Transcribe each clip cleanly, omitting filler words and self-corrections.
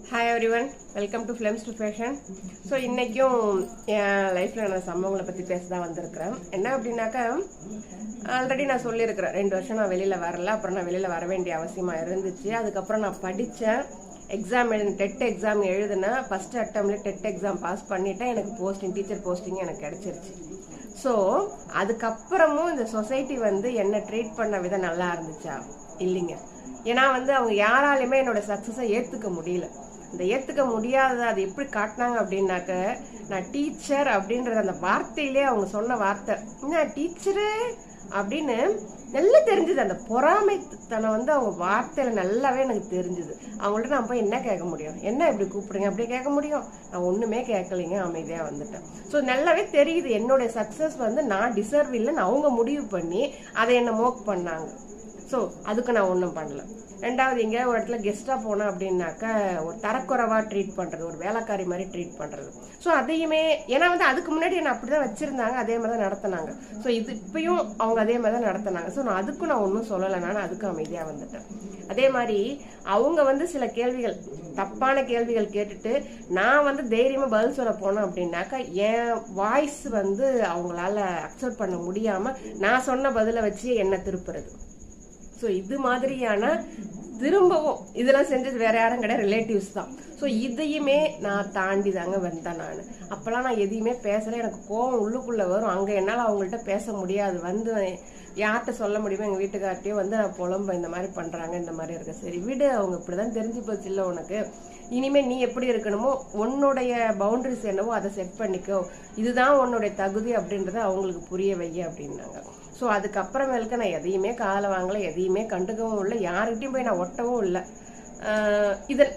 Hi everyone, welcome to films to fashion. So இன்றைக்கும் என் லைஃப்பில் நான் சம்பவங்களை பற்றி பேச தான் வந்திருக்கிறேன். என்ன அப்படின்னாக்கா, ஆல்ரெடி நான் சொல்லியிருக்கிறேன் 2 வருஷம் நான் வெளியில் வரல. அப்புறம் நான் வெளியில் வர வேண்டிய அவசியமாக இருந்துச்சு. அதுக்கப்புறம் நான் படித்தேன், எக்ஸாம் டெட் எக்ஸாம் எழுதினேன். ஃபஸ்ட்டு அட்டம்ல டெட் எக்ஸாம் பாஸ் பண்ணிவிட்டேன். எனக்கு போஸ்டிங், டீச்சர் போஸ்டிங் எனக்கு கிடச்சிருச்சு. ஸோ அதுக்கப்புறமும் இந்த சொசைட்டி என்ன ட்ரீட் பண்ண விதம் நல்லா இருந்துச்சா? இல்லைங்க. ஏன்னா அவங்க யாராலையுமே என்னோட சக்ஸஸை ஏற்றுக்க முடியல. இந்த ஏற்றுக்க முடியாத அது எப்படி காட்டினாங்க அப்படின்னாக்க, நான் டீச்சர் அப்படின்றது அந்த வார்த்தையிலே அவங்க சொன்ன வார்த்தை, என்ன டீச்சரு அப்படின்னு நல்லா தெரிஞ்சுது. அந்த பொறாமைத்தனம் அவங்க வார்த்தையில நல்லாவே எனக்கு தெரிஞ்சுது. அவங்கள்ட்ட நான் போய் என்ன கேட்க முடியும்? என்ன இப்படி கூப்பிடுங்க அப்படி கேட்க முடியும்? நான் ஒண்ணுமே கேட்கலைங்க, அமைதியா வந்துட்டேன். ஸோ நல்லாவே தெரியுது என்னுடைய சக்சஸ் நான் டிசர்வ் இல்லைன்னு அவங்க முடிவு பண்ணி அதை என்ன மோக் பண்ணாங்க. ஸோ அதுக்கு நான் ஒன்றும் பண்ணல. ரெண்டாவது, இங்கே ஒரு இடத்துல கெஸ்ட்டாக போனேன் அப்படின்னாக்கா ஒரு தரக்குறைவாக ட்ரீட் பண்ணுறது, ஒரு வேலைக்காரி மாதிரி ட்ரீட் பண்ணுறது. ஸோ அதையுமே ஏன்னா அதுக்கு முன்னாடி என்னை அப்படி தான் வச்சுருந்தாங்க, அதே மாதிரி தான் நடத்தினாங்க. ஸோ இப்பயும் அவங்க அதே மாதிரி தான் நடத்தினாங்க. ஸோ அதுக்கும் நான் ஒன்றும் சொல்லலை, நான் அதுக்கும் அமைதியாக வந்துட்டேன். அதே மாதிரி அவங்க சில கேள்விகள், தப்பான கேள்விகள் கேட்டுட்டு நான் தைரியமாக பதில் சொல்ல போனேன் அப்படின்னாக்கா, என் வாய்ஸ் அவங்களால அக்செப்ட் பண்ண முடியாமல் நான் சொன்ன பதிலை வச்சு என்ன திருப்புறது. ஸோ இது மாதிரியான திரும்பவும் இதெல்லாம் செஞ்சது வேற யாரும் கிடையாது, ரிலேட்டிவ்ஸ் தான். ஸோ இதையுமே நான் தாண்டி தாங்க வந்தேன். நான் அப்போல்லாம் நான் எதையுமே பேசலை. எனக்கு கோவம் உள்ளுக்குள்ளே வரும். அங்கே என்னால் அவங்கள்ட்ட பேச முடியாது. யார்கிட்ட சொல்ல முடியுமோ, எங்கள் வீட்டுக்கார்ட்டையும் நான் புலம்ப, இந்த மாதிரி பண்ணுறாங்க, இந்த மாதிரி இருக்க. சரி விடு, அவங்க இப்படி தான் தெரிஞ்சு போச்சு இல்லை உனக்கு, இனிமேல் நீ எப்படி இருக்கணுமோ, உன்னுடைய பவுண்டரிஸ் என்னவோ அதை செட் பண்ணிக்கோ, இதுதான் உன்னுடைய தகுதி அப்படின்றத அவங்களுக்கு புரிய வைய அப்படின்னாங்க. ஸோ அதுக்கப்புறமேலுக்கு நான் எதையுமே காலை வாங்கலை, எதையுமே கண்டுக்கவும் இல்லை, யாருக்கிட்டையும் போய் நான் ஒட்டவும் இல்லை.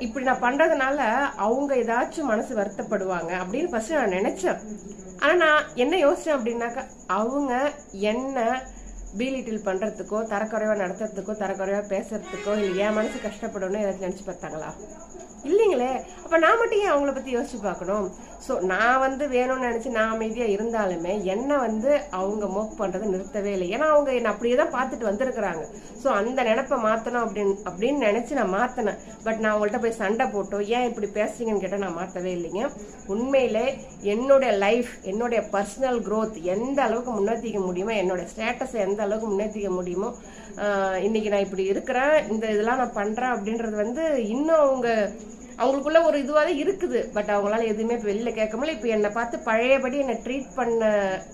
இப்படி நான் பண்ணுறதுனால அவங்க ஏதாச்சும் மனசு வருத்தப்படுவாங்க அப்படின்னு ஃபஸ்ட்டு நான் நினச்சேன். ஆனால் நான் என்ன யோசித்தேன் அப்படின்னாக்கா, அவங்க என்ன பீலிட்டில் பண்ணுறதுக்கோ, தரக்குறைவாக நடத்துறதுக்கோ, தரக்குறைவாக பேசுறதுக்கோ, இல்லை என் மனசு கஷ்டப்படணும்னு ஏதாச்சும் நினச்சி பார்த்தாங்களா? இல்லைங்களே. அப்போ நான் மட்டும் ஏன் அவங்கள பற்றி யோசிச்சு பார்க்கணும்? ஸோ நான் வேணும்னு நினச்சி நான் அமைதியாக இருந்தாலுமே என்னை அவங்க மோக் பண்ணுறதை நிறுத்தவே இல்லை. ஏன்னா அவங்க என்னை அப்படியே தான் பார்த்துட்டு வந்திருக்கிறாங்க. ஸோ அந்த நினைப்பை மாற்றணும் அப்படின்னு நினச்சி நான் மாற்றினேன். பட் நான் அவங்கள்ட்ட போய் சண்டை போட்டோம், ஏன் இப்படி பேசுறீங்கன்னு கேட்டால் நான் மாற்றவே இல்லைங்க. உண்மையிலே என்னுடைய லைஃப், என்னுடைய பர்சனல் க்ரோத் எந்த அளவுக்கு முன்னேற்றிக்க முடியுமோ, என்னோடய ஸ்டேட்டஸை எந்த அளவுக்கு முன்னேற்றிக்க முடியுமோ, இன்னைக்கு நான் இப்படி இருக்கிறேன், இந்த இதெல்லாம் நான் பண்ணுறேன் அப்படின்றது இன்னும் அவங்களுக்குள்ள ஒரு இதுவாக இருக்குது. பட் அவங்களால எதுவுமே வெளியில கேட்க முடியல. இப்போ என்னை பார்த்து பழையபடி என்னை ட்ரீட் பண்ண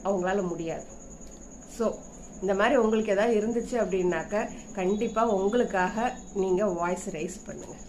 அவங்களால முடியாது. ஸோ இந்த மாதிரி உங்களுக்கு ஏதாவது இருந்துச்சு அப்படின்னாக்க, கண்டிப்பாக உங்களுக்காக நீங்கள் வாய்ஸ் ரைஸ் பண்ணுங்கள்.